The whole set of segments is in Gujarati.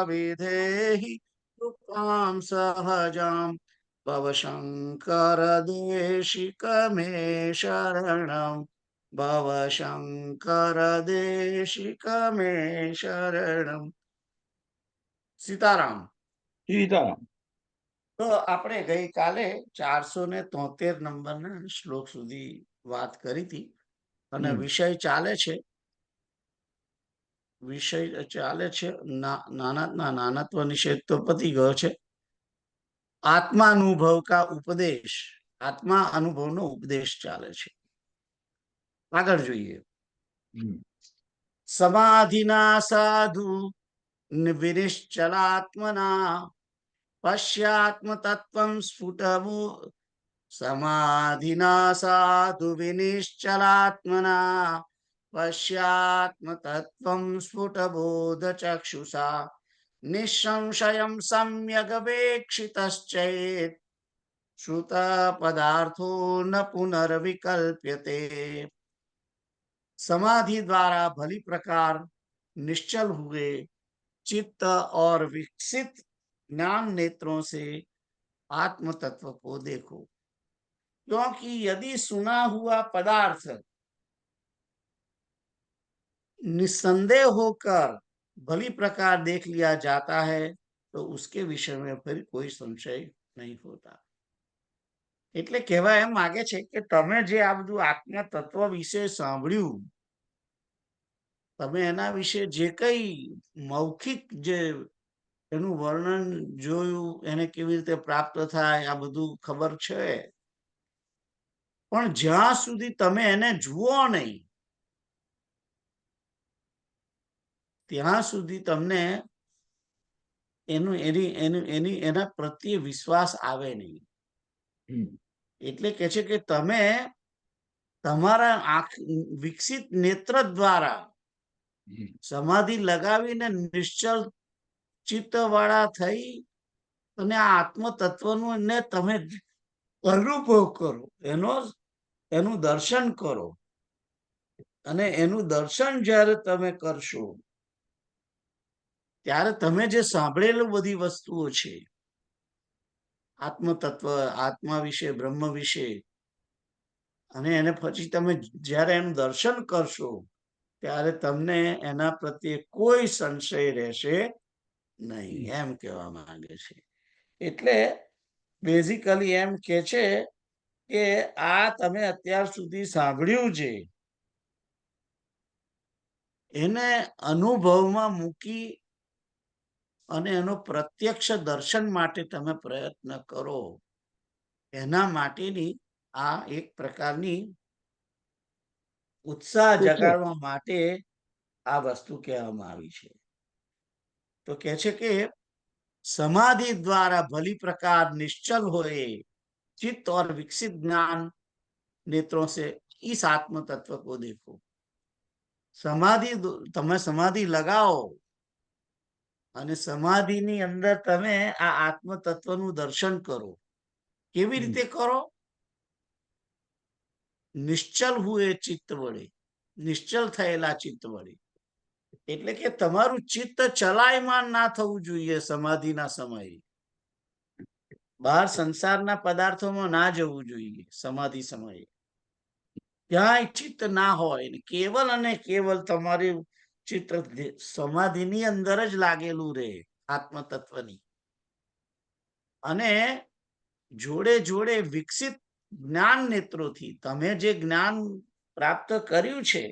વિધેહિ કૃપામ સહજામ ભવ શંકર દેશિક મે શરણમ ભવ શંકર દેશિક મે શરણમ. સીતારામ. સીતારામ. તો આપણે ગઈકાલે 473 નંબરના શ્લોક સુધી વાત કરી હતી અને વિષય ચાલે છે નાનત્વ નિષેધ તો પતી ગયો છે. આત્માનુભવ કા ઉપદેશ, આત્મા અનુભવનો ઉપદેશ ચાલે છે. આગળ જોઈએ. સમાધિના સાધુ વિનિશ્ચલાત્મના પશ્યાત્મ તત્વં સ્ફુટવું. સમાધિના સાધુ વિનિશ્ચલાત્મના પશ્યાત્મ તત્વં સ્ફુટબોધ ચક્ષુષા નિસંશયં સમ્યગ વેક્ષિતશ્ચેત શ્રુત પદાર્થો ન પુનર્વિકલ્પ્યતે. समाधि द्वारा भली प्रकार निश्चल हुए चित्त और विकसित ज्ञान नेत्रों से आत्म तत्व को देखो, क्योंकि यदि सुना हुआ पदार्थ निस्संदेह होकर भली प्रकार देख लिया जाता है तो उसके विषय में फिर कोई संशय नहीं होता. એટલે કહેવા એમ માંગે છે કે તમે જે આ બધું આત્મ તત્વ વિશે સાંભળ્યું, તમે એના વિશે જે કઈ મૌખિક જે એનું વર્ણન જોયું, એને કેવી રીતે પ્રાપ્ત થાય, આ બધું ખબર છે, પણ જ્યાં સુધી તમે એને જુઓ નહીં ત્યાં સુધી તમને એના પ્રત્યે વિશ્વાસ આવે નહીં. એટલે કે છે કે તમે તમારા આંખ વિકસિત નેત્ર દ્વારા સમાધિ લગાવીને નિશ્ચલ ચિત્ત વાળા થઈ અને આ આત્મ તત્વનું ને તમે અનુભવ કરો, એનું દર્શન કરો. અને એનું દર્શન જ્યારે તમે કરશો ત્યારે તમે જે સાંભળેલું બધી વસ્તુઓ છે આત્મ તત્વ, આત્મા વિશે, બ્રહ્મ વિશે, અને એને પછી તમે જ્યારે એનું દર્શન કરશો ત્યારે તમને એના પ્રત્યે કોઈ સંશય રહેશે નહીં, એમ કહેવા માંગે છે. એટલે બેઝિકલી એમ કે છે કે આ તમે અત્યાર સુધી સાંભળ્યું છે એને અનુભવમાં મૂકી અને એનો પ્રત્યક્ષ દર્શન માટે તમે પ્રયત્ન કરો. એના માટેની આ એક પ્રકારની ઉત્સાહ જગાડવા માટે આ વસ્તુ કહેવામાં આવી છે. તો કહે છે કે समाधि द्वारा भली प्रकार निश्चल होए चित्त और विकसित ज्ञान नेत्रों से इस आत्म तत्व को देखो. समाधि તમે સમાધિ લગાવો અને સમાધિની અંદર તમે આ આત્મ તત્વનું દર્શન કરો. કેવી રીતે કરો? નિશ્ચલ હુએ ચિત્ત વડે, નિશ્ચલ થયેલા ચિત્ત વડે. એટલે કે તમારું ચિત્ત ચલાયમાન ના થવું જોઈએ સમાધિના સમયે. બહાર સંસારના પદાર્થોમાં ના જવું જોઈએ સમાધિ સમયે. ક્યાંય ચિત્ત ના હોય, કેવલ અને કેવલ તમારી ચિત્ત સમાધિની અંદર જ લાગેલું રહે આત્મ તત્વની. અને જોડે જોડે વિકસિત જ્ઞાન નેત્રોથી તમે જે જ્ઞાન પ્રાપ્ત કર્યું છે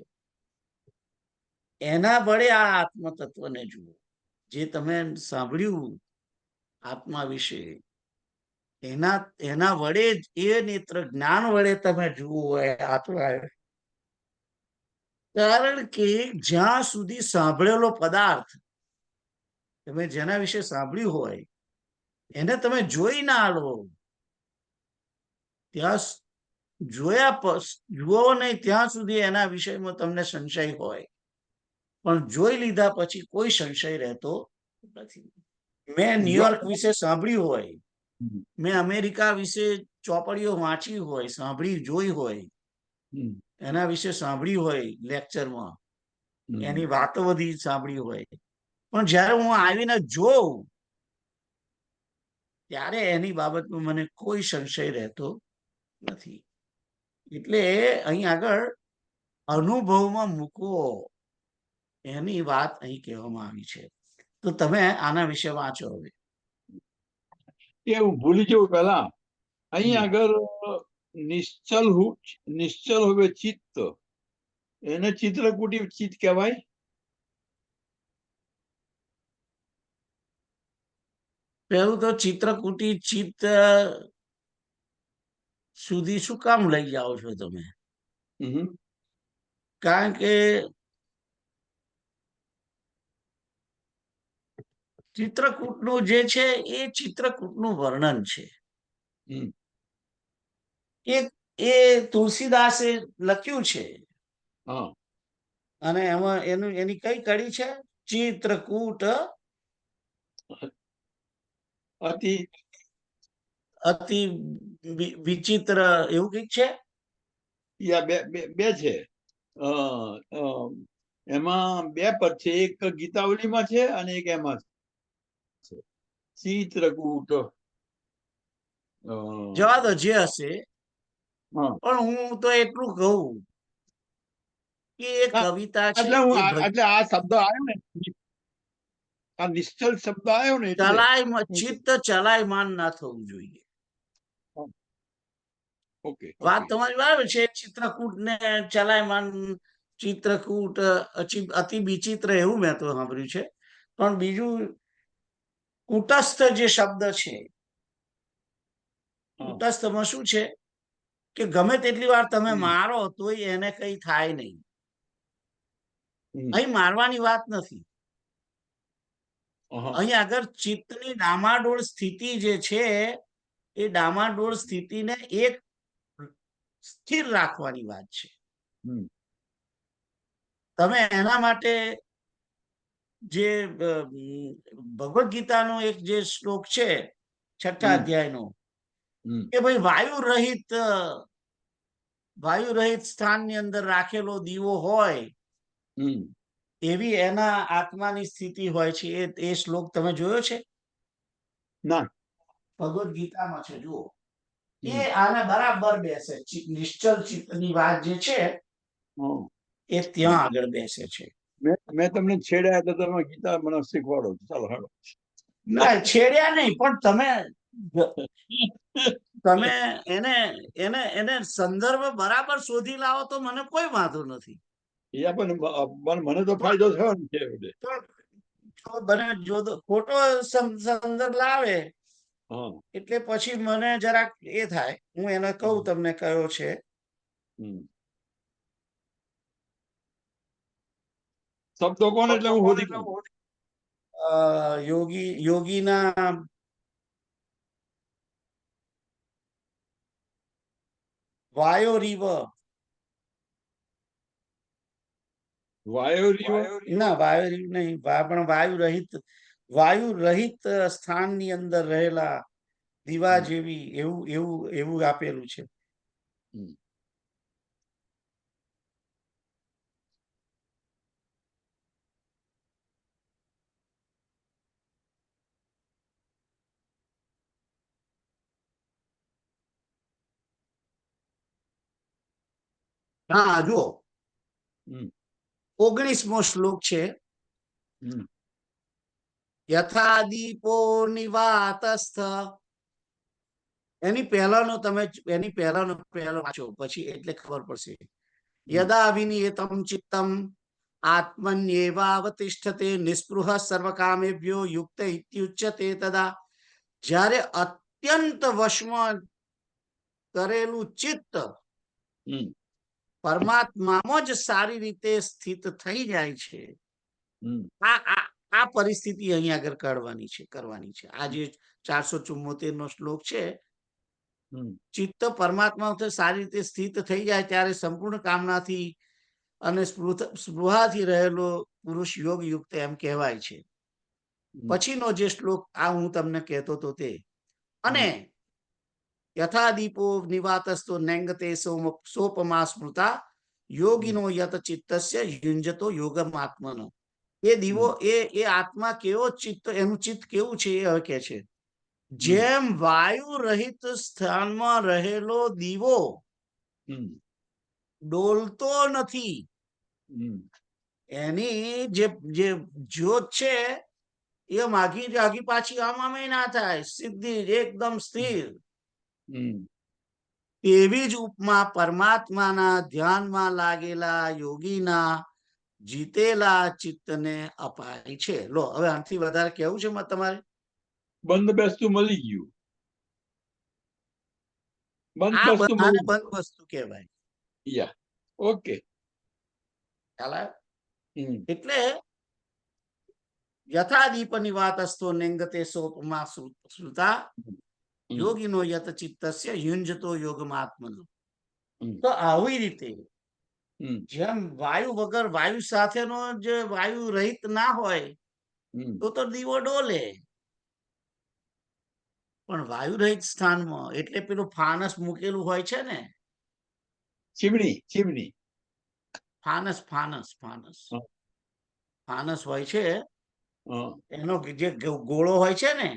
એના વડે આ આત્મ તત્વને જુઓ. જે તમે સાંભળ્યું આત્મા વિશે એના વડે જ એ નેત્ર જ્ઞાન વડે તમે જુઓ આત્મા. કારણ કે જ્યાં સુધી સાંભળેલો પદાર્થ તમે જેના વિશે સાંભળ્યું હોય એને તમે જોઈ ના લો, ત્યાં જુઓ નહીં ત્યાં સુધી એના વિષયમાં તમને સંશય હોય, પણ જોઈ લીધા પછી કોઈ સંશય રહેતો નથી. મેં ન્યુયોર્ક વિશે સાંભળ્યું હોય, મેં અમેરિકા વિશે ચોપડીઓ વાંચી હોય, સાંભળી જોઈ હોય, એના વિશે સાંભળ્યું હોય લેક્ચરમાં, એની વાતો બધી સાંભળી હોય, પણ જ્યારે હું આવીને જોઉં ત્યારે એની બાબતમાં મને કોઈ સંશય રહેતો નથી. એટલે અહીં આગળ અનુભવમાં મૂકવો એની વાત અહીં કહેવામાં આવી છે. તો તમે આના વિશે વાંચો. હવે એ હું ભૂલી જવું પહેલા અહીં આગળ નિશ્ચલ હવે ચિત્ત, એને ચિત્રકૂટી ચિત્ત કહેવાય. પહેલું તો ચિત્રકૂટી ચિત્ત સુધી શું કામ લઈ જાઓ છો તમે? કારણ કે ચિત્રકૂટનું જે છે એ ચિત્રકૂટનું વર્ણન છે. એ તુલસીદાસે લખ્યું છે. અને એમાં એની કઈ કડી છે? ચિત્રકૂટ અતિ અતિ વિચિત્ર એવું કઈક છે. બે છે. એમાં બે પદ છે, એક ગીતાવલીમાં છે અને એક એમાં છે. ચિત્રકૂટ જવા દો જે હશે, પણ હું તો એટલું કહું કે એ કવિતા છે. એટલે આ શબ્દ આવ્યો ને, આ નિશ્ચલ શબ્દ આવ્યો ને, ચિત્ત ચલાયમાન ના થવું જોઈએ. વાત તમારી બરાબર છે. ચિત્રકૂટ ને ચલાયમાન, ચિત્રકૂટ અતિ વિચિત્ર એવું મેં તો સાંભળ્યું છે. પણ બીજું કૂટસ્થ જે શબ્દ છે, કૂટસ્થમાં શું છે કે ગમે તેટલી વાર તમે મારો તોય એને કઈ થાય નહીં. અહીં મારવાની વાત નથી. અહીં આગળ ચિત્તની ડામાડોળ સ્થિતિ જે છે એ ડામાડોળ સ્થિતિને એક સ્થિર રાખવાની વાત છે. તમે એના માટે જે ભગવદ ગીતાનો એક જે શ્લોક છે 6ઠા અધ્યાયનો, કે ભાઈ વાયુ રહિત સ્થાનની અંદર રાખેલો દીવો હોય એવી એના આત્માની સ્થિતિ હોય છે. એ શ્લોક તમે જોયો છે? ના, ભગવદ ગીતામાં છે, જુઓ. એ આને બરાબર બેસે. નિશ્ચલ ચિત્તની વાત જે છે એ ત્યાં આગળ બેસે છે. મેં તમને છેડ્યા તો તમે ગીતા મને શીખવાડો. ચાલો હાલો. ના, છેડ્યા નહીં, પણ તમે એને એને એને સંદર્ભ બરાબર શોધી લાવો તો મને કોઈ વાંધો નથી. મને તો ફાયદો થયો ને. ખોટો સંદર્ભ લાવે એટલે પછી મને જરાક એ થાય. હું એને કહું તમને કયો છે. શબ્દો કોણ એટલે હું શોધી કહું. યોગીના વાયોરીવ ના, વાયોરીવ નહીં, પણ વાયુ રહિત સ્થાનની અંદર રહેલા દીવા જેવી એવું એવું એવું આપેલું છે. હા, જુઓ 19મો શ્લોક છે. યથા દીપો નિવાતસ્થ. એની પહેલાનો પહેલો વાંચો, પછી એટલે ખબર પડશે. યદા વિનિયતમ ચિત્તમ આત્મન્યેવાવતિષ્ઠતે નિસ્પૃહ સર્વકામેભ્યો યુક્ત ઇત્યુચ્યતે તદા. જ્યારે અત્યંત વશમાં કરેલું ચિત્ત પરમાત્મામાં જ સારી રીતે સ્થિત થઈ જાય છે. આ પરિસ્થિતિ અહીં આગળ કરવાની છે. આ જે 474નો શ્લોક છે, ચિત્ત પરમાત્મા સારી રીતે સ્થિત થઈ જાય ત્યારે સંપૂર્ણ કામનાથી અને સ્પૃહાથી રહેલો પુરુષ યોગ યુક્ત એમ કહેવાય છે. પછીનો જે શ્લોક આ હું તમને કહેતો હતો તે, અને યથા દીપો નિવાતસ્તો નેંગતે સોપમા સ્મૃતા યોગીનો યત ચિત્તસ્ય યુંજતો યોગમ આત્મનો. એ દીવો એ આત્મા કેવો ચિત્ત, એનું ચિત્ત કેવું છે એ હવે કે છે. જેમ વાયુ રહિત સ્થાનમાં રહેલો દીવો ડોલતો નથી, એની જે જ્યોત છે એ આગી પાછી આમ ના થાય, સીધી એકદમ સ્થિર. એવી જ ઉપમા પરમાત્માના ધ્યાનમાં લાગેલા યોગીના જીતેલા ચિત્તને અપાય છે. લો, હવે આનાથી વધારે કેવું છે તમારે? બંધ બેસતું મળી ગયું. આ બધાને બંધ વસ્તુ કહેવાય. યા, ઓકે. એટલે યથાદીપ નિવાતસ્તો નેંગતે સોપમા શ્રુતા યોગીનો યત ચિત્તસ્ય યુંજતો યોગમાત્મનો. તો આવી રીતે જેમ વાયુ વગર, વાયુ સાથેનો જે વાયુ રહિત ના હોય તો દીવો ડોલે, પણ વાયુ રહિત સ્થાનમાં એટલે પેલું ફાનસ મૂકેલું હોય છે ને, ચીમની ફાનસ હોય છે, એનો જે ગોળો હોય છે ને,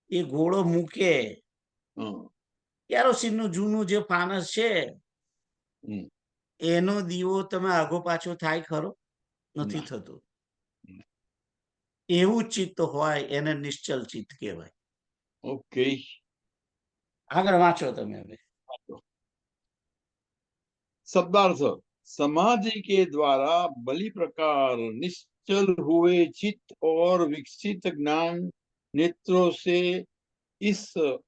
એ ગોળો મૂકે. કેરોસીન નું જૂનું જે ફાનસ છે એનો દીવો તમે આગો પાછો થાય ખરો? નથી થતો. એવું ચિત્ત હોય એને નિશ્ચલ ચિત્ત કહેવાય. ઓકે, આગળ વાંચો તમે હવે. शब्दार्थ समाधि के द्वारा बलि प्रकार निश्चल हुए चित्त और विकसित ज्ञान नेत्रों से इस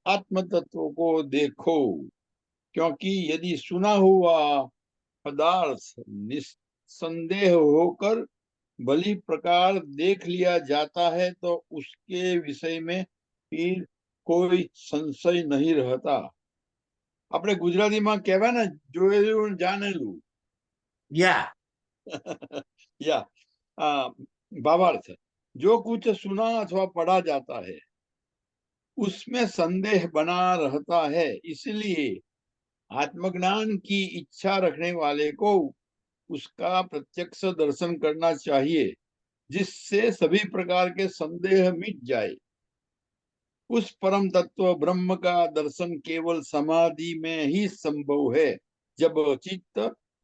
आत्म तत्व को देखो, क्योंकि यदि सुना हुआ पदार्थ निसंदेह होकर बलि प्रकार देख लिया जाता है तो उसके विषय में फिर कोई संशय नहीं रहता. આપણે ગુજરાતીમાં કહેવાય ને, જોયેલું જાણેલું. या भावार्थ, जो कुछ सुना अथवा पढ़ा जाता है उसमें संदेह बना रहता है, इसलिए आत्मज्ञान की इच्छा रखने वाले को उसका प्रत्यक्ष दर्शन करना चाहिए, जिससे सभी प्रकार के संदेह मिट जाए. उस परम तत्व ब्रह्म का दर्शन केवल समाधि में ही संभव है, जब चित्त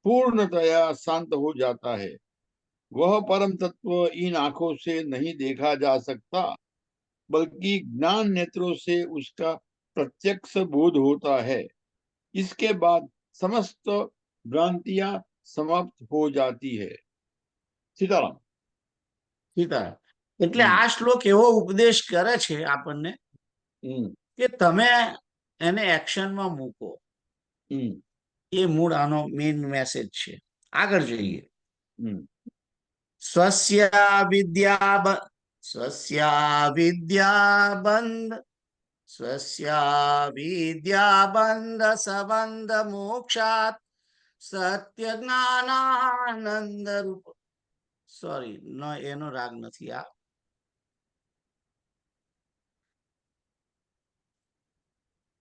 पूर्णतया शांत हो जाता है. वह परम तत्व इन आंखों से नहीं देखा जा सकता, बल्कि ज्ञान नेत्रों से उसका प्रत्यक्ष बोध होता है. इसके बाद समस्त भ्रांतियां समाप्त हो जाती है. सीताराम. એટલે આ શ્લોક એવો ઉપદેશ કરે છે આપણને કે તમે એને એક્શનમાં મૂકો. એ મૂળ આનો મેઇન મેસેજ છે. આગળ જોઈએ. સ્વસ્યા વિદ્યાબંધ સંબંધ મોક્ષાત સત્ય જ્ઞાનાનંદ રૂપ. સોરી, એનો રાગ નથી આ.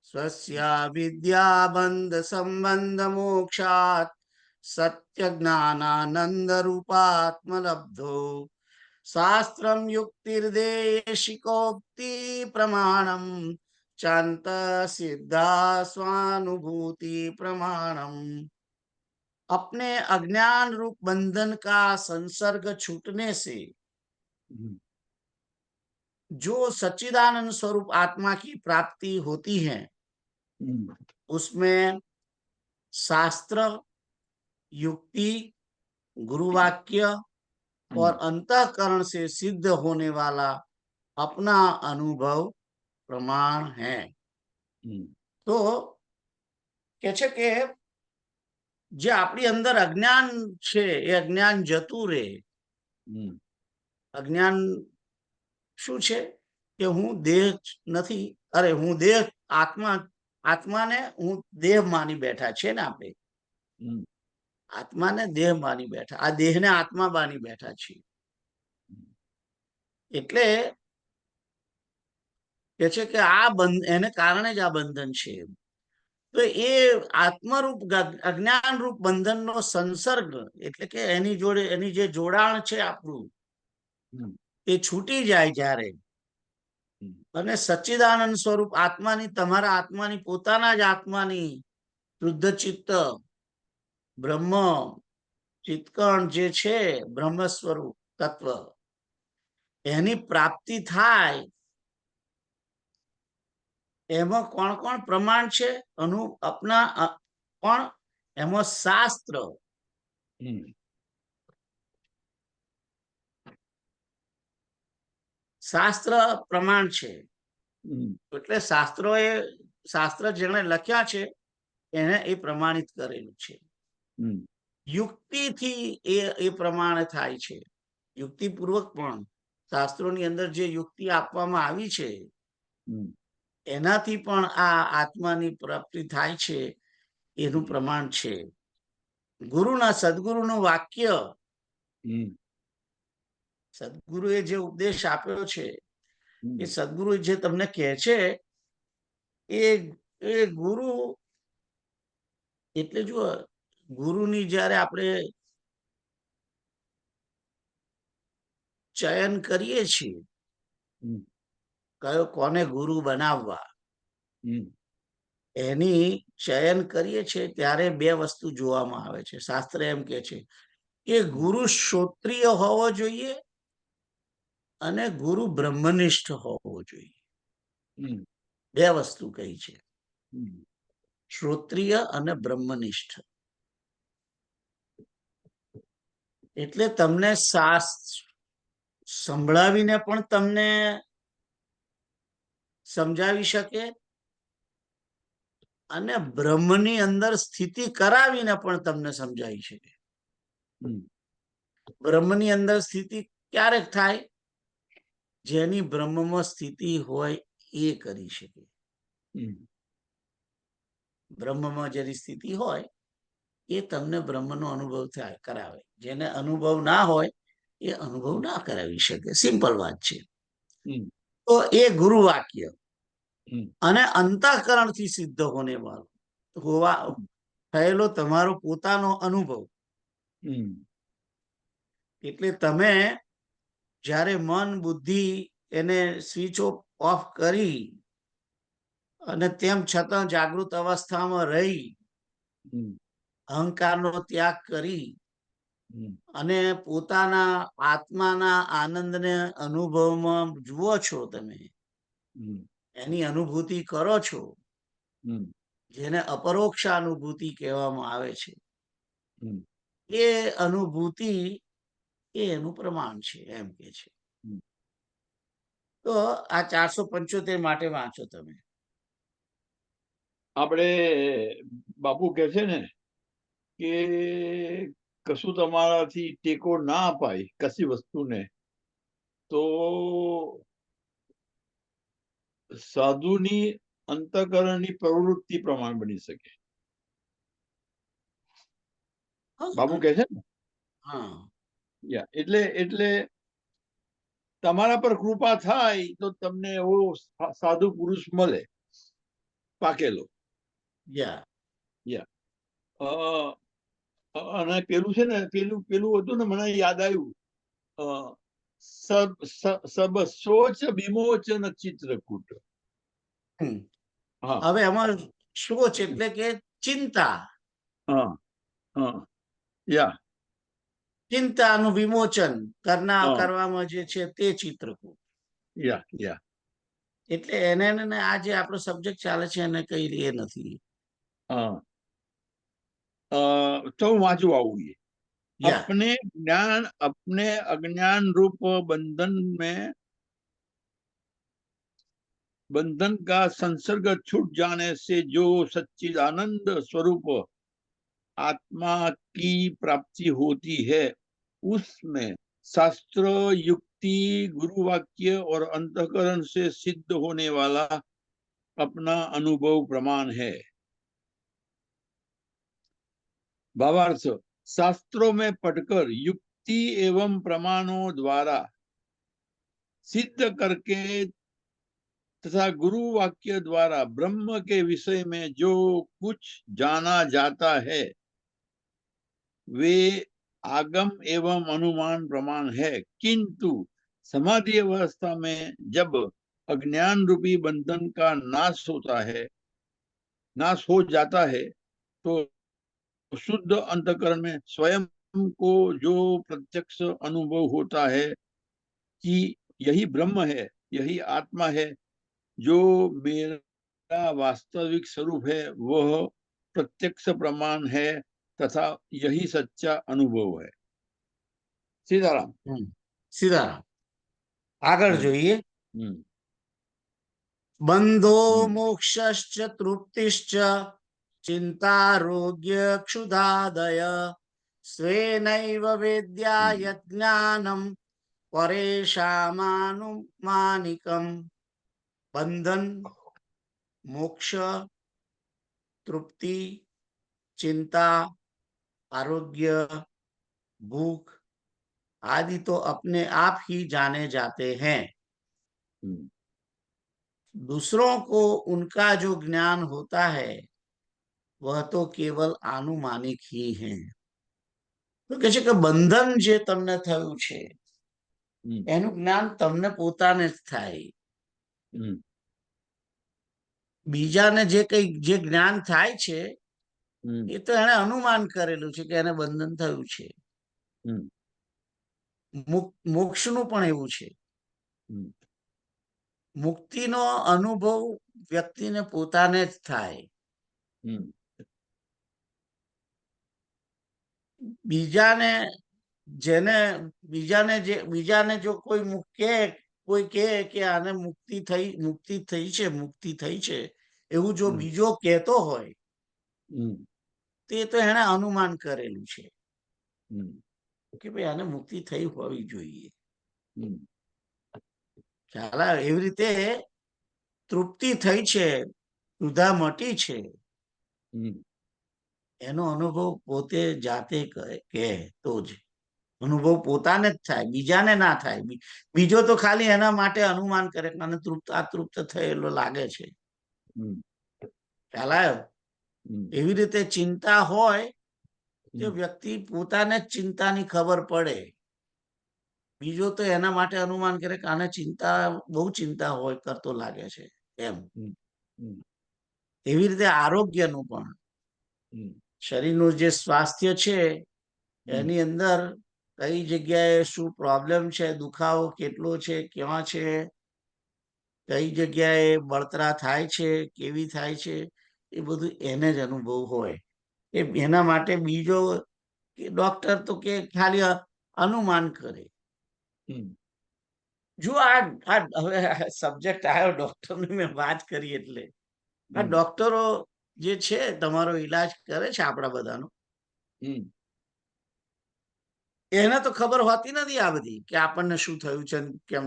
સ્વસ્યા વિદ્યાબંધ સંબંધ મોક્ષાત સત્ય જ્ઞાનાનંદ રૂપાત્મલબ્ધો શાસ્ત્રમ યુક્તિર્દેશિકોક્તિ પ્રમાણમ ચાંત સિદ્ધા स्वानुभूति प्रमाणम. अपने अज्ञान रूप बंधन का संसर्ग छूटने से जो सच्चिदानंद स्वरूप आत्मा की प्राप्ति होती है उसमें शास्त्र, युक्ति, गुरुवाक्य और अंतःकरण से सिद्ध होने वाला अपना अनुभव प्रमाण है. तो કે છે કે જે આપણી અંદર અજ્ઞાન છે એ અજ્ઞાન જતું રહે. અજ્ઞાન શું છે કે હું દેહ નથી, અરે હું દેહ, આત્માને હું દેહ માની બેઠા છે ને આપણે. આત્માને દેહ માની બેઠા, આ દેહને આત્મા માની બેઠા છીએ. એટલે કે છે કે આ એને કારણે જ આ બંધન છે. તો એ આત્મરૂપ અજ્ઞાન રૂપ બંધનનો સંસર્ગ એટલે કે એની જોડે એની જે જોડાણ છે આપણું એ છૂટી જાય જ્યારે અને સચ્ચિદાનંદ સ્વરૂપ આત્માની તમારા આત્માની પોતાના જ આત્માની શુદ્ધ ચિત્ત બ્રહ્મ ચિત્કણ જે છે બ્રહ્મ સ્વરૂપ તત્વ એની પ્રાપ્તિ થાય એમાં કોણ કોણ પ્રમાણ છે અપના પણ એમાં શાસ્ત્ર શાસ્ત્ર પ્રમાણ છે એટલે શાસ્ત્ર જેને લખ્યા છે એને એ પ્રમાણિત કરેલું છે યુક્તિથી એ પ્રમાણે થાય છે યુક્તિપૂર્વક પણ શાસ્ત્રોની અંદર જે યુક્તિ આપવામાં આવી છે એનાથી પણ આ આત્માની પ્રાપ્તિ થાય છે એનું પ્રમાણ છે ગુરુના સદગુરુનું વાક્ય સદગુરુએ જે ઉપદેશ આપ્યો છે એ સદગુરુ જે તમને કહે છે એ ગુરુ એટલે જો ગુરુની જ્યારે આપણે ચયન કરીએ છીએ કયો કોને ગુરુ બનાવવા એની ચયન કરીએ છીએ ત્યારે બે વસ્તુ જોવામાં આવે છે શાસ્ત્ર એમ કે છે કે ગુરુ શ્રોત્રિય હોવો જોઈએ અને ગુરુ બ્રહ્મનિષ્ઠ હોવો જોઈએ બે વસ્તુ કહી છે શ્રોત્રિય અને બ્રહ્મનિષ્ઠ એટલે તમને સંભળાવીને પણ તમને સમજાવી શકે અને બ્રહ્મની અંદર સ્થિતિ કરાવીને પણ તમને સમજાવી શકે બ્રહ્મની અંદર સ્થિતિ ક્યારેક થાય જેની બ્રહ્મમાં સ્થિતિ હોય એ કરી શકે બ્રહ્મમાં જેની સ્થિતિ હોય એ તમને બ્રહ્મનો અનુભવ થાય કરાવે જેને અનુભવ ના હોય એ અનુભવ ના કરાવી શકે સિમ્પલ વાત છે તો એ ગુરુ વાક્ય અને અંતઃકરણથી સિદ્ધ હોવા થયેલો તમારો પોતાનો અનુભવ એટલે તમે જ્યારે મન બુદ્ધિ એને સ્વિચ ઓફ કરી અને તેમ છતાં જાગૃત અવસ્થામાં રહી અહંકારનો ત્યાગ કરી અને પોતાના આત્માના આનંદને અનુભવમાં જુઓ છો તમે એની અનુભૂતિ કરો છો જેને અપરોક્ષ અનુભૂતિ કહેવામાં આવે છે એ અનુભૂતિ એનું પ્રમાણ છે એમ કે છે તો આ 475 માટે વાંચો તમે આપણે બાપુ કે છે ને કે કશું તમારાથી ટેકો ના અપાય કશી વસ્તુને તો સાધુની અંતઃકરણની પ્રવૃત્તિ પ્રમાણ બની શકે બાપુ કે છે ને એટલે તમારા પર કૃપા થાય તો તમને એવો સાધુ પુરુષ મળે પાકેલો અને પેલું છે ને પેલું હતું ને મને યાદ આવ્યું સબ સોચ વિમોચન ચિત્રકૂટ હવે એમાં સોચ એટલે કે ચિંતા ચિંતાનું વિમોચન કરવામાં જે છે તે ચિત્રકૂટ એટલે એને આ જે આપણો સબ્જેક્ટ ચાલે છે એને કઈ એ નથી તો વાંચવું આવું अपने अज्ञान रूप बंधन का संसर्ग छूट जाने से जो सच्चिदानंद स्वरूप आत्मा की प्राप्ति होती है उसमें शास्त्र युक्ति गुरु वाक्य और अंतःकरण से सिद्ध होने वाला अपना अनुभव प्रमाण है भावार्थ शास्त्रों में पढ़कर युक्ति एवं प्रमाणों द्वारा सिद्ध करके तथा गुरु वाक्य द्वारा ब्रह्म के विषय में जो कुछ जाना जाता है वे आगम एवं अनुमान प्रमाण है, किंतु समाधि अवस्था में जब अज्ञान रूपी बंधन का नाश हो जाता है, तो शुद्ध अंतकरण में स्वयं को जो प्रत्यक्ष अनुभव होता है कि यही ब्रह्म है, यही आत्मा है, जो मेरा वास्तविक स्वरूप है, वह प्रत्यक्ष प्रमाण है तथा यही सच्चा अनुभव है। सीताराम। સીધારામ આગળ જોઈએ. બંધો મોક્ષશ્ચ તૃપ્તિશ્ચ ચિંતારોગ્ય ક્ષુધાદય સ્વેનૈવ વેદ્યાય જ્ઞાનમ પરેશામાનુમાનિકમ. બંધન, મોક્ષ, तृप्ति, चिंता, आरोग्य, भूख आदि तो अपने आप ही जाने जाते हैं. दूसरों को उनका जो ज्ञान होता है वह तो केवल आनुमानिक ही है. તો કહે છે કે બંધન જે તમને થયું છે એનું જ્ઞાન તમને પોતાને જ થાય. બીજાને જે જ્ઞાન થાય છે એ તો એને અનુમાન કરેલું છે કે એને બંધન થયું છે. મોક્ષનું પણ એવું છે. મુક્તિનો અનુભવ વ્યક્તિને પોતાને જ થાય. બીજાને જો કોઈ કહે કે આને મુક્તિ થઈ છે એવું જો બીજો કહેતો હોય તે તો એને અનુમાન કરેલું છે કે ભાઈ આને મુક્તિ થઈ હોવી જોઈએ. ખ્યાલ આવે? એવી રીતે તૃપ્તિ થઈ છે, ક્ષુધા મટી છે, એનો અનુભવ પોતે જાતે કહે તો જ અનુભવ પોતાને જ થાય, બીજાને ના થાય. બીજો તો ખાલી એના માટે અનુમાન કરે કે મને તૃપ્ત થયેલો લાગે છે. ખ્યાલ આવ્યો? એવી રીતે ચિંતા હોય તો વ્યક્તિ પોતાને જ ચિંતાની ખબર પડે. બીજો તો એના માટે અનુમાન કરે કે આને બહુ ચિંતા હોય કરતો લાગે છે એમ. એવી રીતે આરોગ્યનું પણ શરીરનું જે સ્વાસ્થ્ય છે એની અંદર કઈ જગ્યાએ શું પ્રોબ્લેમ છે, દુખાવો કેટલો છે, ક્યાં છે, કઈ જગ્યાએ બળતરા થાય છે, કેવી થાય છે, એ બધું એને જ અનુભવ હોય. એના માટે બીજો ડોક્ટર તો કે ખાલી અનુમાન કરે. જો હવે સબ્જેક્ટ આવ્યો ડોક્ટરની મેં વાત કરી એટલે આ ડોક્ટરો જે છે તમારો ઈલાજ કરે છે આપણા બધાનો, એને તો ખબર હોતી નથી આ બધી કે આપણને શું થયું છે કેમ.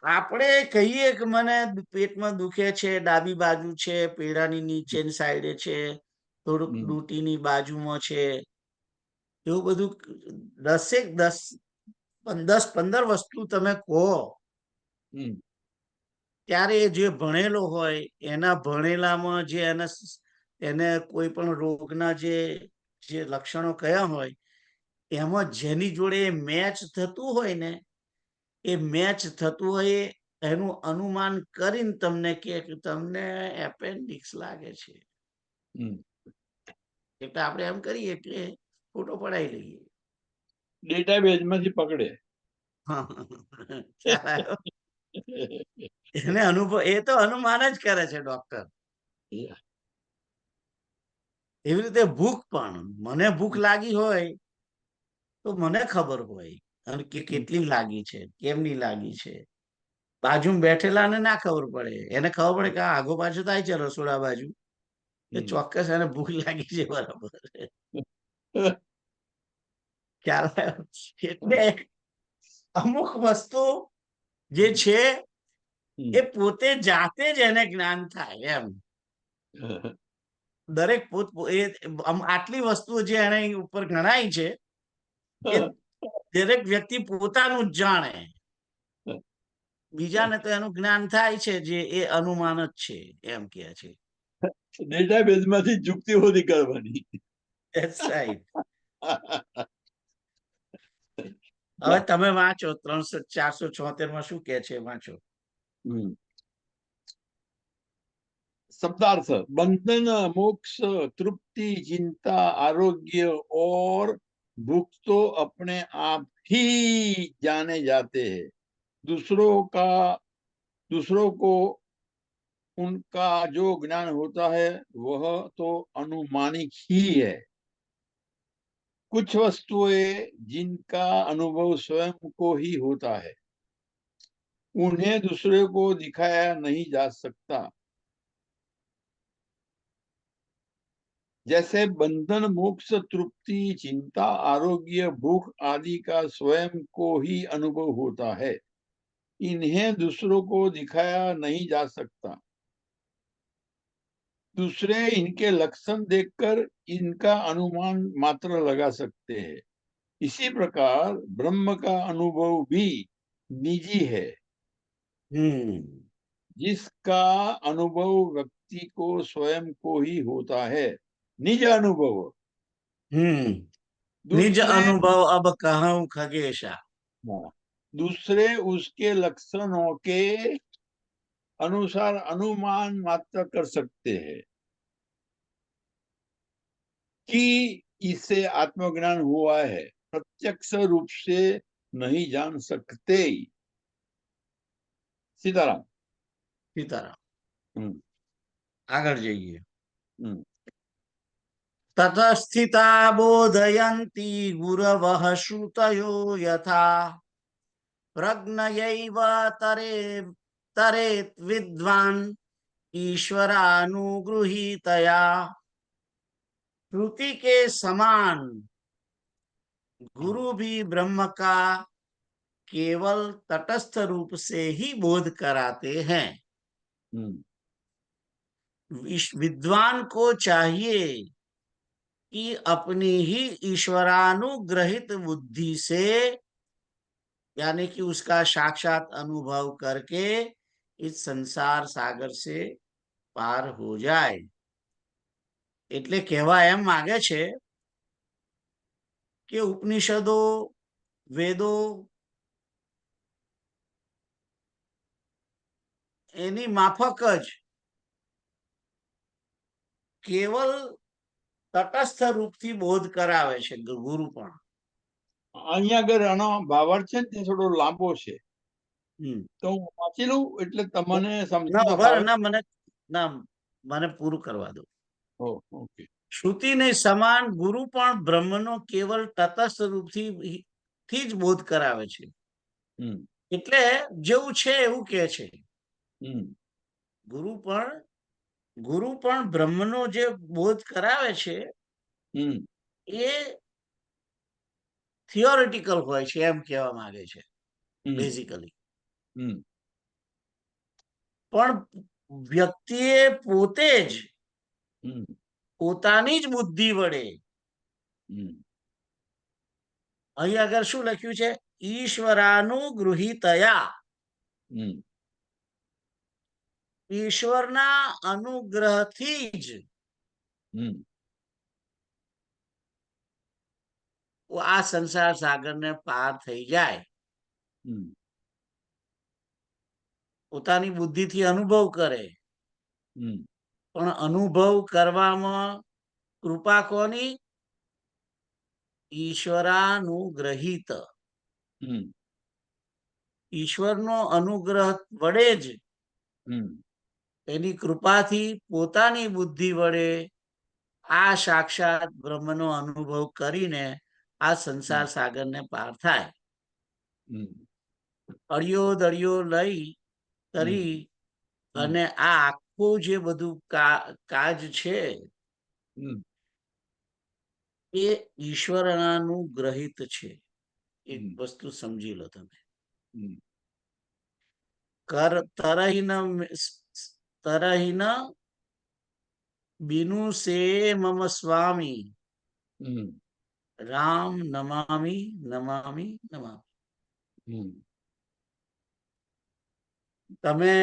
આપણે કહીએ કે મને પેટમાં દુખે છે, ડાબી બાજુ છે, પેડાની નીચેની સાઈડે છે, થોડુંક ડૂટીની બાજુમાં છે, એવું બધું 10-15 વસ્તુ તમે કહો ત્યારે જે ભણેલો હોય એના ભણેલામાં જે એને કોઈ પણ રોગના જે લક્ષણો કયા હોય એમાં જેની જોડે મેચ થતું હોય ને એ મેચ થતું હોય એનું અનુમાન કરીને તમને કે તમને એપેન્ડિક્સ લાગે છે એટલે આપણે એમ કરીએ કે ફોટો પડાવી લઈએ, ડેટાબેઝમાંથી પકડે. એને અનુભવ, એ તો અનુમાન જ કરે છે ડોક્ટર. એવી રીતે ભૂખ પણ, મને ભૂખ લાગી હોય તો મને ખબર હોય અને કે કેટલી લાગી છે, કેમની લાગી છે. બાજુમાં બેઠેલાને ના ખબર પડે, એને ખબર પડે કે આગો પાછો થાય છે રસોડા બાજુ, એ ચોક્કસ એને ભૂખ લાગી છે બરાબર. ખ્યાલ આવ્યો? એટલે અમુક વસ્તુ જે છે એ પોતે જાતે જ એને જ્ઞાન થાય એમ. દરેક આટલી વસ્તુઓ જે એને ઉપર ગણાય છે એ દરેક વ્યક્તિ પોતાનું જ જાણે. બીજાને તો એનું જ્ઞાન થાય છે, જે એ અનુમાન જ છે એમ કે છે. ડેટાબેઝ માંથી યુક્તિઓ નીકળવાની. That's right. હવે તમે વાંચો 476 માં શું કે છે, વાંચો. शब्दार्थ बंधन मोक्ष तृप्ति चिंता आरोग्य और भूख तो अपने आप ही जाने जाते हैं. दूसरों को उनका जो ज्ञान होता है वह तो अनुमानिक ही है. कुछ वस्तुएं जिनका अनुभव स्वयं को ही होता है उन्हें दूसरे को दिखाया नहीं जा सकता. जैसे बंधन मोक्ष तृप्ति चिंता आरोग्य भूख आदि का स्वयं को ही अनुभव होता है, इन्हें दूसरों को दिखाया नहीं जा सकता. दूसरे इनके लक्षण देखकर इनका अनुमान मात्र लगा सकते हैं. इसी प्रकार ब्रह्म का अनुभव भी निजी है, जिसका अनुभव व्यक्ति को स्वयं को ही होता है. निज अनुभव. निज अनुभव अब कहूं खगेशा. दूसरे उसके लक्षणों के अनुसार अनुमान मात्र कर सकते हैं कि इससे आत्मज्ञान हुआ है, प्रत्यक्ष रूप से नहीं जान सकते. सीताराम. सीताराम. आगर जाइए. ततस्थिता बोधयन्ति गुरवः श्रुतयो यथा प्रज्ञयैव तरेत् विद्वान् ईश्वरानुगृहीतया. श्रुति के समान गुरु भी ब्रह्म का केवल तटस्थ रूप से ही बोध कराते हैं. विद्वान को चाहिए कि अपनी ही ईश्वरानुग्रहित बुद्धि से, यानी कि उसका साक्षात अनुभव करके इस संसार सागर से पार हो जाए. એટલે કહેવા એમ માંગે છે કે ઉપનિષદો, વેદો એની માફક જ કેવલ તટસ્થ રૂપથી બોધ કરાવે છે ગુરુ પણ. અહીંયા આગળ આનો ભાવાર્થ છે ને તે થોડો લાંબો છે, તો હું વાંચી લઉં એટલે તમને મને પૂરું કરવા દો. ઓકે. શ્રુતિને સમાન ગુરુ પણ બ્રહ્મનો કેવલ તટસ્થ રૂપથી જ બોધ કરાવે છે. એટલે જેવું છે એવું કે છે. ગુરુ પણ બ્રહ્મનો જે બોધ કરાવે છે એ થિયોરિટિકલ હોય છે એમ કહેવા માંગે છે બેઝિકલી. પણ વ્યક્તિએ પોતે જ પોતાની જ બુદ્ધિ વડે, અહીં આગળ શું લખ્યું છે, ઈશ્વરાનુગૃહીતયા, ઈશ્વરના અનુગ્રહથી જ આ સંસાર સાગરને પાર થઈ જાય. પોતાની બુદ્ધિથી અનુભવ કરે, પણ અનુભવ કરવામાં કૃપા કોની? ઈશ્વરાનુગ્રહિત. ઈશ્વરનો અનુગ્રહ વડે જ, એની કૃપાથી પોતાની બુદ્ધિ વડે આ સાક્ષાત બ્રહ્મનો અનુભવ કરીને આ સંસાર સાગરને પાર થાય. અડિયો દરિયો લઈ તરી અને આ આખું જે બધું કાજ છે એ ઈશ્વરાનુગ્રહિત છે. એક વસ્તુ સમજી લો તમે. તરહીન બિનુ સે મમ સ્વામી રામ નમામી નમામી નમામી. તમે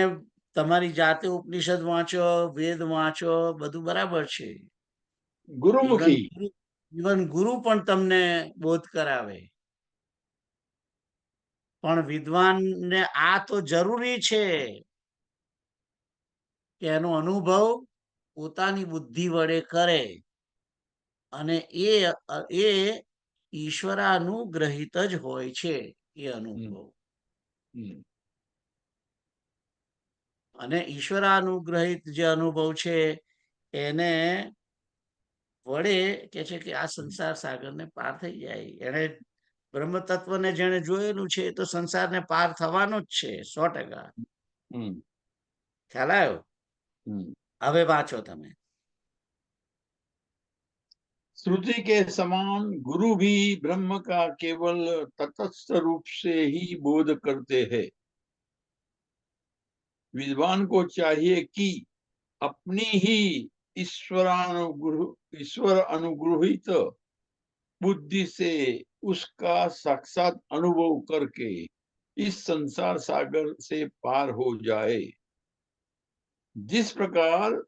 તમારી જાતે ઉપનિષદ વાંચો, વેદ વાંચો, બધું બરાબર છે. ગુરુમુખી ઇવન ગુરુ પણ તમને બોધ કરાવે, પણ વિદ્વાનને આ તો જરૂરી છે કે એનો અનુભવ પોતાની બુદ્ધિ વડે કરે, અને એ ઈશ્વરાનુગ્રહિત જ હોય છે એ અનુભવ. અને ઈશ્વરાનુગ્રહિત જે અનુભવ છે એને વડે કે છે કે આ સંસાર સાગરને પાર થઈ જાય. એને બ્રહ્મ તત્વને જેને જોયેલું છે એ તો સંસારને પાર થવાનો જ છે 100%. ખ્યાલ આવ્યો? હવે વાંચો તમે. श्रुति के समान गुरु भी ब्रह्म का केवल तटस्थ रूप से ही बोध करते हैं। विद्वान को चाहिए कि अपनी ही ईश्वर अनुग्रहित बुद्धि से उसका साक्षात अनुभव करके इस संसार सागर से पार हो जाए। जिस प्रकार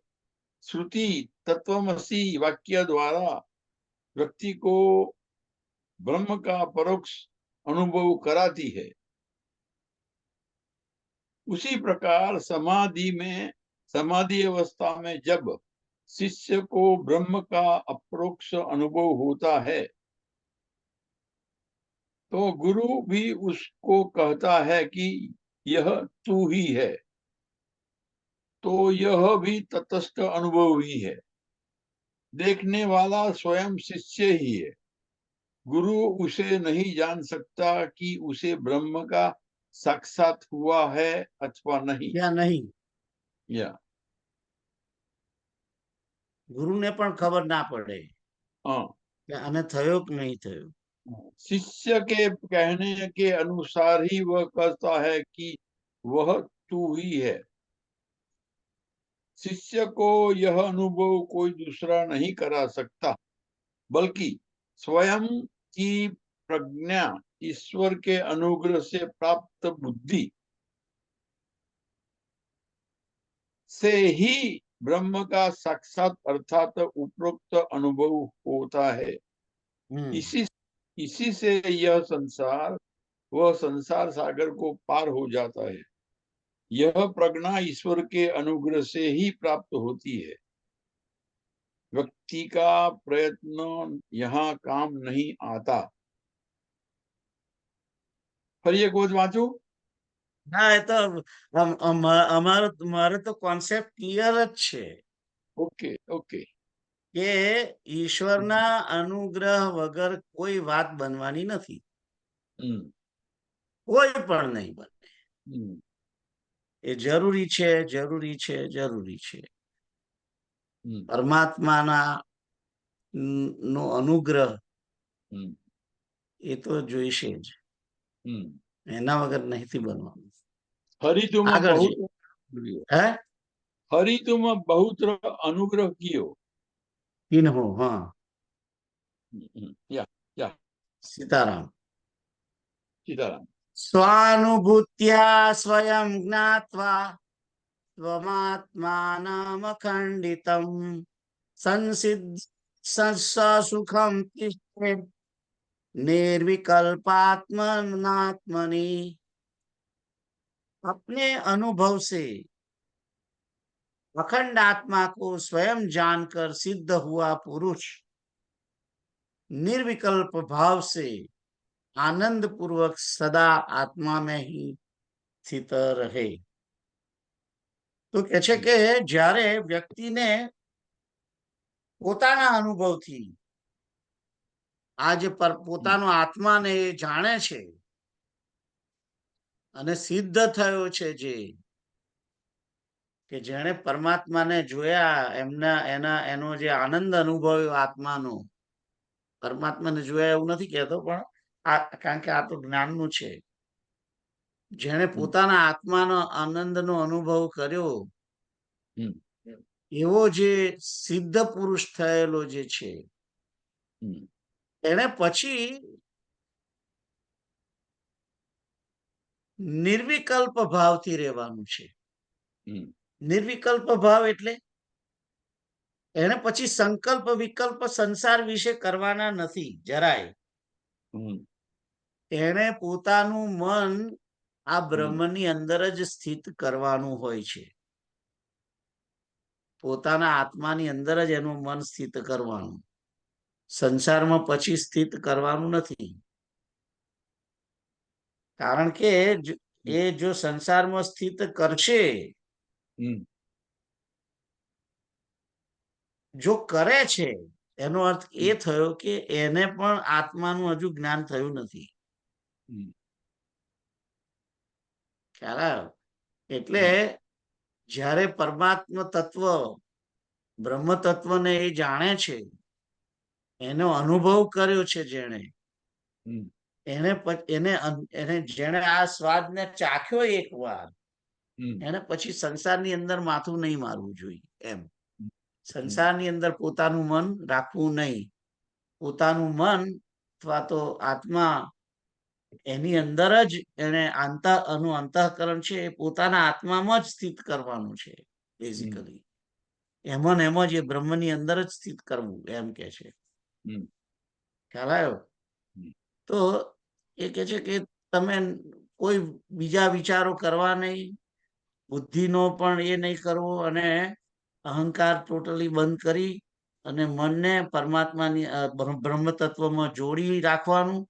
श्रुति तत्वमसि वाक्य द्वारा व्यक्ति को ब्रह्म का परोक्ष अनुभव कराती है, उसी प्रकार समाधि अवस्था में जब शिष्य को ब्रह्म का अप्रोक्ष अनुभव होता है तो गुरु भी उसको कहता है कि यह तू ही है, तो यह भी तटस्थ अनुभव ही है। देखने वाला स्वयं शिष्य ही है। गुरु उसे नहीं जान सकता कि उसे ब्रह्म का साक्षात हुआ है अथवा नहीं। या नहीं, या ગુરુને પણ ખબર ના પડે हाँ, કે આને થયો કે નહીં થયો. शिष्य के कहने के अनुसार ही वह कहता है कि वह तू ही है। शिष्य को यह अनुभव कोई दूसरा नहीं करा सकता, बल्कि स्वयं की प्रज्ञा ईश्वर के अनुग्रह से प्राप्त बुद्धि से ही ब्रह्म का साक्षात अर्थात उपरोक्त अनुभव होता है। इसी से यह संसार सागर को पार हो जाता है। यह प्रज्ञा ईश्वर के अनुग्रह से ही प्राप्त होती है। व्यक्ति का प्रयत्न यहाँ काम नहीं आता। ફરી એક વખત વાંચું? ના, એ તો મારો તો કોન્સેપ્ટ ક્લિયર જ છે. Okay okay. કે ઈશ્વરના અનુગ્રહ વગર કોઈ વાત બનવાની નથી, કોઈ પણ નહીં બને. એ જરૂરી છે, જરૂરી છે, જરૂરી છે. પરમાત્માના નો અનુગ્રહ એ તો જોઈશે જ, એના વગર નથી બનવાનું. હરિતુમાં બહુત્ર અનુગ્રહ કિયો. કિન્હો, હા. સીતારામ. સીતારામ. સ્વાનુભૂત્યા સ્વયં જ્ઞાત્વા સ્વમાત્માનમખંડિતમ સુખમ निर्विकल्पात्मनात्मनि। अपने अनुभव से अखंड आत्मा को स्वयं जानकर सिद्ध हुआ पुरुष निर्विकल्प भाव से आनंद पूर्वक सदा आत्मा में ही स्थित रहे. तो कहे छे के જ્યારે વ્યક્તિને પોતાના અનુભવથી આ જે પોતાનો આત્માને જાણે છે અને સિદ્ધ થયો છે, જે કે જેણે પરમાત્માને જોયા, એનો જે આનંદ અનુભવ્યો આત્માનો, પરમાત્માને જોયા એવું નથી કહેતો, પણ કારણ કે આ તો જ્ઞાનનું છે. જેણે પોતાના આત્માનો આનંદનો અનુભવ કર્યો એવો જે સિદ્ધ પુરુષ થયેલો જે છે, એને પછી નિર્વિકલ્પ ભાવથી રહેવાનું છે. હમ, નિર્વિકલ્પ ભાવ એટલે એને પછી સંકલ્પ વિકલ્પ સંસાર વિશે કરવાના નથી જરાય. હમ, એને પોતાનું મન આ હમ, બ્રહ્મની અંદર જ સ્થિત કરવાનું હોય છે. પોતાના આત્માની અંદર જ એનું મન સ્થિત કરવાનું, સંસારમાં પછી સ્થિત કરવાનું નથી. કારણ કે એ જો સંસારમાં સ્થિત કરશે, હમ, જો કરે છે, એનો અર્થ એ હમ, થયો કે એને પણ આત્માનું હજુ જ્ઞાન થયું નથી. હમ, ખ્યાલ આવ્યો? એટલે હમ, જ્યારે પરમાત્મા તત્વ બ્રહ્મ તત્વને એ જાણે છે, એનો અનુભવ કર્યો છે જેણે, હમ, એને જેણે આ સ્વાદને ચાખ્યો એક વાર, હમ, એને પછી સંસારની અંદર માથું નહીં મારવું જોઈએ. એમ હમ, સંસારની અંદર પોતાનું મન રાખવું નહીં. પોતાનું મન અથવા તો આત્મા એની અંદર જ એને અંતઃકરણ છે એ પોતાના આત્મામાં જ સ્થિત કરવાનું છે. હમ, બેઝિકલી એમાં ને એમાં જ એ બ્રહ્મની અંદર જ સ્થિત કરવું, એમ કે છે. હમ, ખ્યાલ આવ્યો? હમ, તો એ કે છે કે તમે કોઈ બીજા વિચારો કરવા નહીં, બુદ્ધિનો પણ એ નહીં કરવો, અને અહંકાર ટોટલી બંધ કરી અને મનને પરમાત્માની બ્રહ્મ તત્વમાં જોડી રાખવાનું,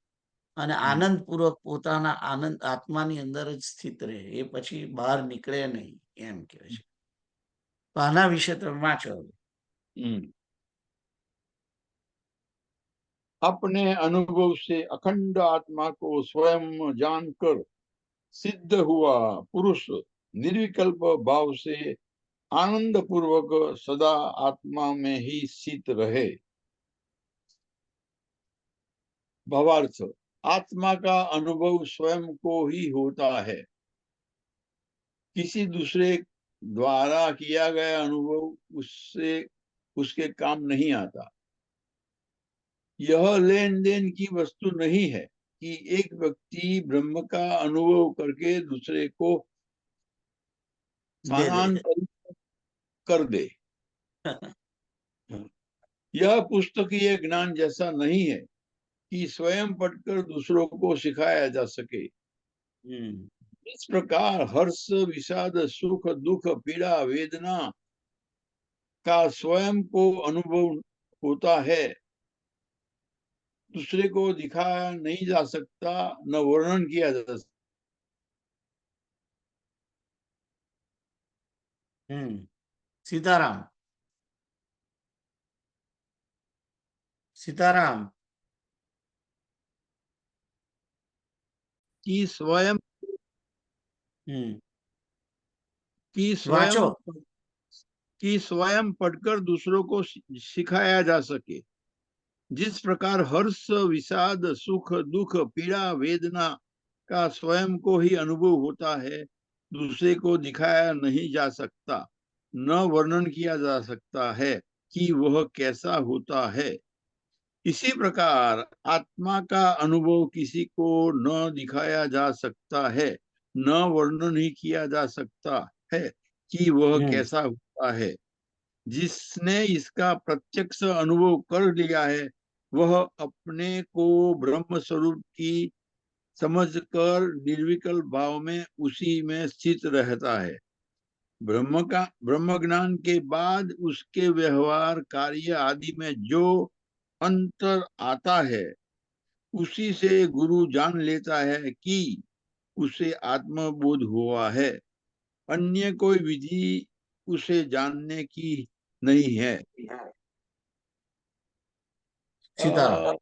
અને હમ. આનંદપૂર્વક પોતાના આનંદ આત્માની અંદર જ સ્થિત રહે, એ પછી બહાર નીકળે નહીં, એમ કહે છે. તો આના વિશે તમે વાંચો. हम्म। अपने अनुभव से अखंड आत्मा को स्वयं जानकर सिद्ध हुआ पुरुष निर्विकल्प भाव से आनंद पूर्वक सदा आत्मा में ही स्थित रहे। भावार्थ, आत्मा का अनुभव स्वयं को ही होता है, किसी दूसरे द्वारा किया गया अनुभव उससे उसके काम नहीं आता। यह लेन देन की वस्तु नहीं है कि एक व्यक्ति ब्रह्म का अनुभव करके दूसरे को દે દે स्थानांतरित कर दे। यह पुस्तकीय ज्ञान जैसा नहीं है कि स्वयं पढ़कर दूसरों को सिखाया जा सके। इस प्रकार हर्ष, विषाद, सुख, दुख, पीड़ा, वेदना का स्वयं को अनुभव होता है, दूसरे को दिखाया नहीं जा सकता, न वर्णन किया जा सकता। सीताराम, सीताराम, कि स्वयं कि वाचो। स्वयं कि स्वयं पढ़कर दूसरों को सिखाया जा सके। जिस प्रकार हर्ष, विषाद, सुख, दुख, पीड़ा, वेदना का स्वयं को ही अनुभव होता है, दूसरे को दिखाया नहीं जा सकता, न वर्णन किया जा सकता है कि वह कैसा होता है। इसी प्रकार आत्मा का अनुभव किसी को न दिखाया जा सकता है, न वर्णन ही किया जा सकता है कि वह कैसा होता है। जिसने इसका प्रत्यक्ष अनुभव कर लिया है, वह अपने को ब्रह्म स्वरूप की समझकर निर्विकल्प भाव में उसी में स्थित रहता है। ब्रह्म ज्ञान के बाद उसके व्यवहार, कार्य आदि में जो अंतर आता है, उसी से गुरु जान लेता है कि उसे आत्मबोध हुआ है। अन्य कोई विधि उसे जानने की नहीं है। सीताराम,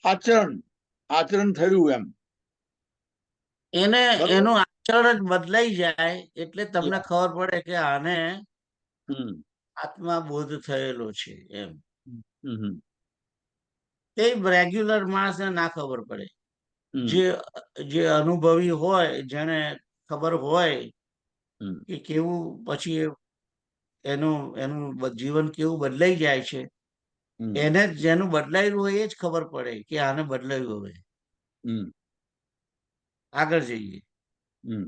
આચરણ આચરણ થયું એમ એને બરોબર. એનું આચરણ જ બદલાઈ જાય એટલે તમને ખબર પડે કે આને આત્મા બોધ થયેલો છે, એમ. એ રેગ્યુલર માણસને ના ખબર પડે. જે અનુભવી હોય, જેને ખબર હોય કે કેવું પછી એનું એનું જીવન કેવું બદલાઈ જાય છે, એને જેનું બદલાયેલું હોય એ જ ખબર પડે કે આને બદલાયું હવે. આગળ જઈએ. હમ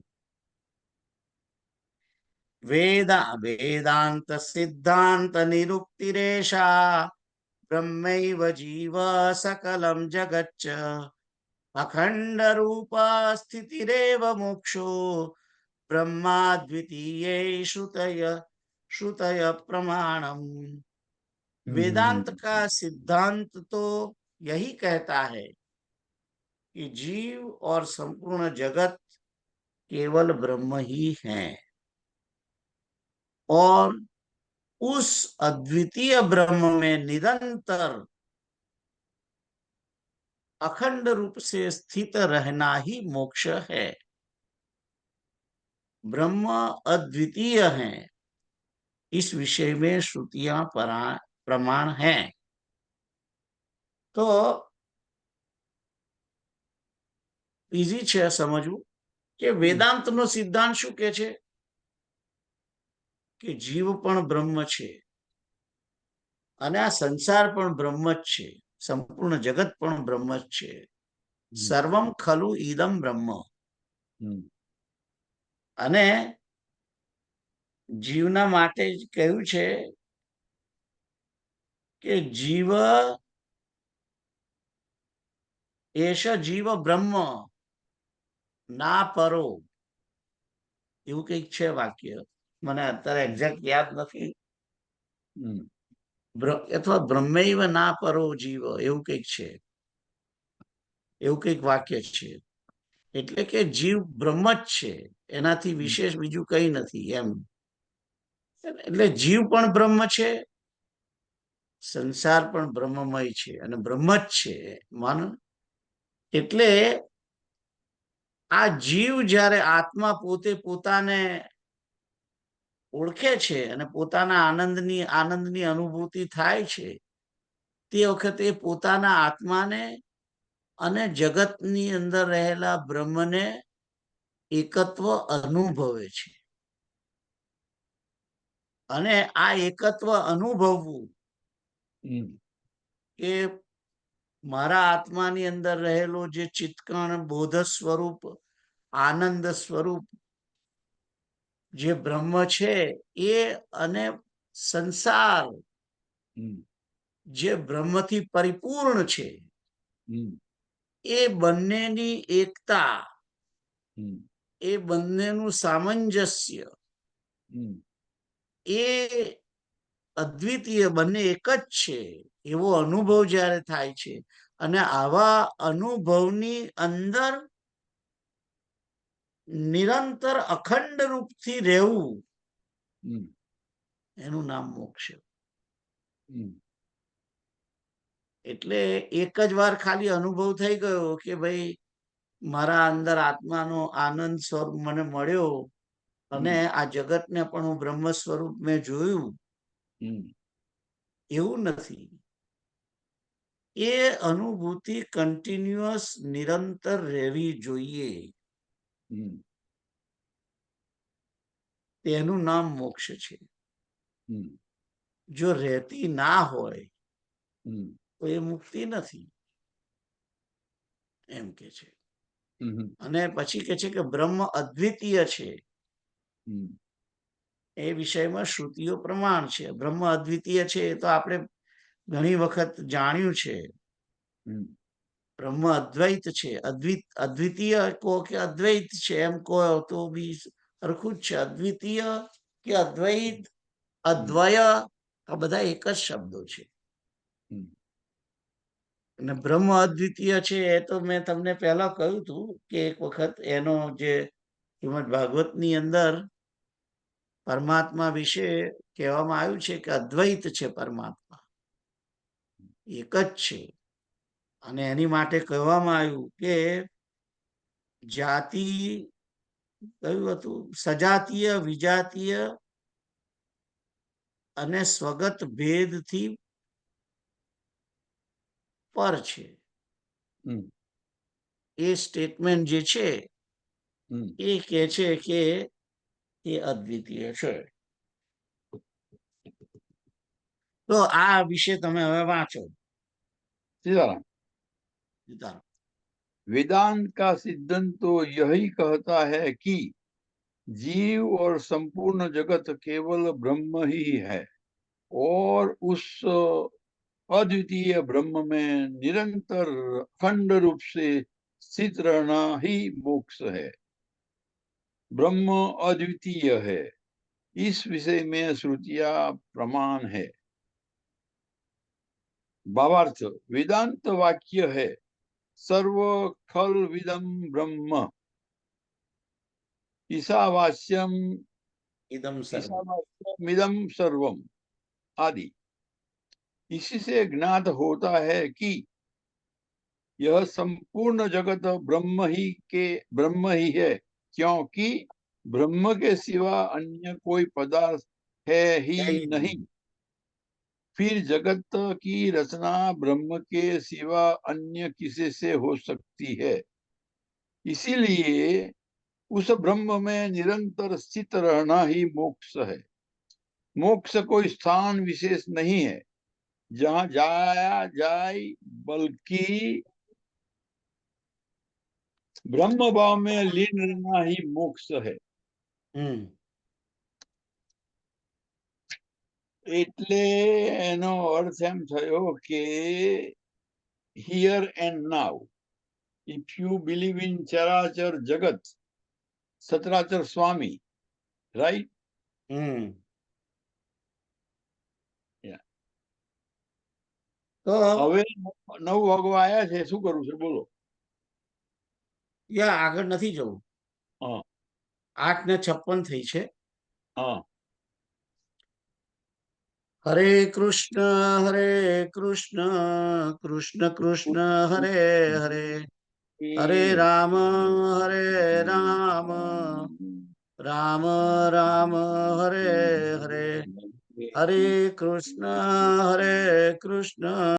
વેદાંત સિદ્ધાંત નિરુક્તિરેષા બ્રહ્મૈવ જીવ સકલમ જગચ્ચ અખંડ રૂપ સ્થિતિરેવ મોક્ષો ब्रह्माद्वितीये श्रुतय प्रमाणम। वेदांत का सिद्धांत तो यही कहता है कि जीव और संपूर्ण जगत केवल ब्रह्म ही है और उस अद्वितीय ब्रह्म में निरंतर अखंड रूप से स्थित रहना ही मोक्ष है। ब्रह्म अद्वितीय है, इस विषय में श्रुतियां प्रमाण हैं। तो इजी છે સમજવું કે વેદાંતનો સિદ્ધાંત શું કહે છે કે જીવ પણ બ્રહ્મ છે અને આ સંસાર પણ બ્રહ્મ જ છે, સંપૂર્ણ જગત પણ બ્રહ્મ જ છે. સર્વમ ખલુ ઈદમ બ્રહ્મ. અને જીવના માટે જ કહ્યું છે કે જીવ એશ જીવ બ્રહ્મ ના પરો, એવું કઈક છે વાક્ય, મને અત્યારે એક્ઝેક્ટ યાદ નથી. અથવા બ્રહ્મૈવ ના પરો જીવ, એવું કઈક છે, એવું કઈક વાક્ય છે. એટલે કે જીવ બ્રહ્મ જ છે, એનાથી વિશેષ બીજું કઈ નથી એમ. એટલે જીવ પણ બ્રહ્મ છે, સંસાર પણ બ્રહ્મમય છે અને બ્રહ્મ જ છે મન. એટલે આ જીવ જ્યારે આત્મા પોતે પોતાને ઓળખે છે અને પોતાના આનંદની અનુભૂતિ થાય છે, તે વખતે પોતાના આત્માને અને જગતની અંદર રહેલા બ્રહ્મને એકત્વ અનુભવે છે. અને આ એકત્વ અનુભવવું કે મારા આત્માની અંદર રહેલો જે ચિત્કણ બોધ સ્વરૂપ આનંદ સ્વરૂપ જે બ્રહ્મ છે એ અને સંસાર જે બ્રહ્મથી પરિપૂર્ણ છે, એ બંનેની એકતા, એ બંનેનું સામંજસ્ય, એ અદ્વિતીય, બંને એક જ છે એવો અનુભવ જ્યારે થાય છે અને આવા અનુભવની અંદર નિરંતર અખંડ રૂપથી રહેવું, એનું નામ મોક્ષ. એટલે એક જ વાર ખાલી અનુભવ થઈ ગયો કે ભાઈ મારા અંદર આત્માનો આનંદ સ્વરૂપ મને મળ્યો અને આ જગતને પણ હું બ્રહ્મ સ્વરૂપ મેં જોયું, એવું નથી. એ અનુભૂતિ કન્ટિન્યુઅસ નિરંતર રહેવી જોઈએ, તેનું નામ મોક્ષ છે. જો રહેતી ના હોય તો એ મુક્તિ નથી, એમ કે છે. અને પછી કે છે કે બ્રહ્મ અદ્વિતીય છે, એ વિષયમાં શ્રુતિઓ પ્રમાણ છે. બ્રહ્મ અદ્વિતીય છે એ તો આપણે ઘણી વખત જાણ્યું છે. બ્રહ્મ અદ્વૈત છે, અદ્વિતીય કહો કે અદ્વૈત છે એમ કહો તો બી સરખું જ છે. અદ્વિતીય કે અદ્વૈત, અદ્વય, આ બધા એક જ શબ્દો છે. અને બ્રહ્મ અદ્વિતીય છે એ તો મેં તમને પહેલા કહ્યું હતું કે એક વખત એનો જે શ્રીમદ ભાગવતની અંદર પરમાત્મા વિશે કહેવામાં આવ્યું છે કે અદ્વૈત છે પરમાત્મા, એક જ છે. અને એની માટે કહેવામાં આવ્યું કે જાતિ, કયું હતું, સજાતીય, વિજાતીય અને સ્વગત ભેદથી પર છે. એ સ્ટેટમેન્ટ જે છે એ કે છે કે એ અદ્વિતીય છે. તો આ વિશે તમે હવે વાંચો. સીતારામ. वेदांत का सिद्धांत तो यही कहता है कि जीव और संपूर्ण जगत केवल ब्रह्म ही है और उस अद्वितीय ब्रह्म में निरंतर अखंड रूप से स्थित रहना ही मोक्ष है। ब्रह्म अद्वितीय है, इस विषय में श्रुतियां प्रमाण है। भावार्थ, वेदांत वाक्य है सर्व खल विदम ब्रह्म ईशावास्यम इदम सर्व। ईशावास्यमिदम सर्वम आदि। इसी से ज्ञात होता है कि यह संपूर्ण जगत ब्रह्म ही है, क्योंकि ब्रह्म के सिवा अन्य कोई पदार्थ है ही है ही नहीं। नहीं। फिर जगत की रचना ब्रह्म के सिवा अन्य किसी से हो सकती है। इसीलिए उस ब्रह्म में निरंतर स्थित रहना ही मोक्ष है। मोक्ष कोई स्थान विशेष नहीं है जहां जाया जाए, बल्कि ब्रह्म भाव में लीन रहना ही मोक्ष है। हम्म। એટલે એનો અર્થ એમ થયો કે here and now, if you believe in ચરાચર જગત, સચરાચર સ્વામી, right? હમ. Yeah. તો હવે 9 વાગવા આયા છે, શું કરવું છે બોલો? યા આગળ નથી જવું. હા 8:56 થઈ છે. હા હરે કૃષ્ણ કૃષ્ણ કૃષ્ણ હરે હરે, હરે રામ રામ રામ રામ હરે હરે, હરે કૃષ્ણ કૃષ્ણ